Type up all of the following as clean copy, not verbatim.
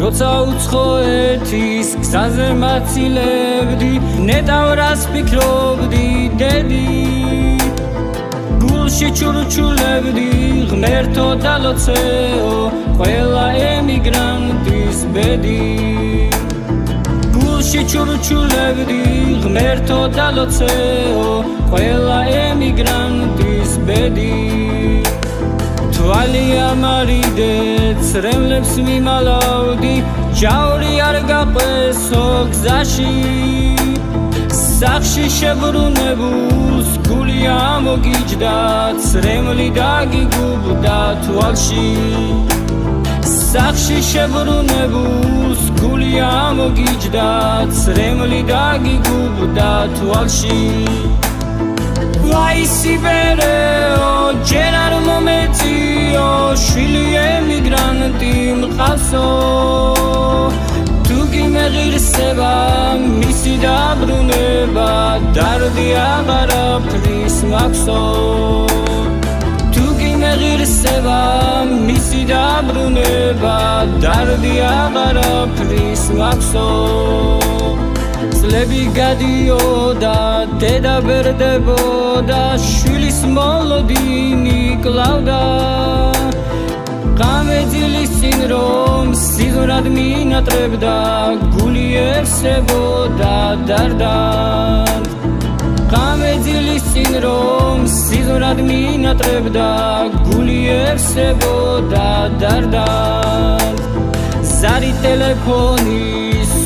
როცა უცხო ერთის გზაზე მაცილებდი ნეტავ რას ფიქრობდი დედი გულში ჩურჩულებდი ღმერთო დალოცეო ყველა ემიგრანტის ბედი გულში ჩურჩულებდი ღმერთო დალოცეო ყველა ემიგრანტის ბედი თვალი ამარიდე ცრემლებს მიმალავდი ჯაური არ გაყვესო გზაში სახში შებრუნებულს გული ამოგიჯდა ცრემლი დაგიგუბდა თვალში სახში შებრუნებულს გული ამოგიჯდა ცრემლი დაგიგუბდა თვალში ვაი სიბერეო ჯერ არ მომეწიო შვილი ემიგრანტი მყავსო თუ გიმეღირსება მისი დაბრუნება დარდი აღარაფრის მაქვსო თუ გიმეღირსება მისი დაბრუნება დარდი აღარაფრის მაქვსო წლები გადიოდა დედა ბერდებოდა შვილის მოლოდინი კლავდა გამეძილის წინ რომ სიზმრად მინატრებდა გული ევსებოდა დარდად გამეძილის წინ რომ სიზმრად მინატრებდა გული ევსებოდა დარდად ზარი ტელეფონი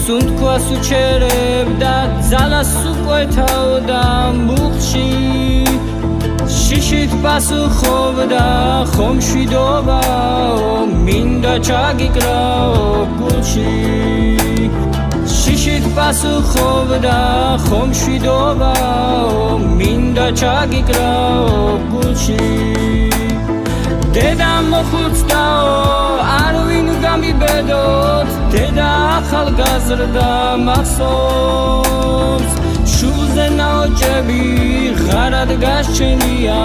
სუნთქვას უჩერებდა ძალას უკვეთავდა მუხში შიშით პასუხობდა ხომშვიდობაო მინდა ჩაგიკრაო გულში შიშით პასუხობდა ხომშვიდობაო მინდა ჩაგიკრაო გულში დედა მოხუცდაო არ ვინ გამიბედოთ დედა ახალგაზრდა მახსოვს შულზე ნაოჭები ღარად გასჩენია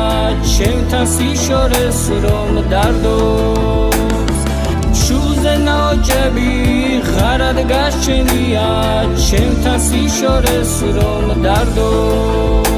ჩემთან სიშორეს რომ დარდოს შულზე ნაოჭები ღარად გასჩენია ჩემთან სიშორეს რომ დარდოს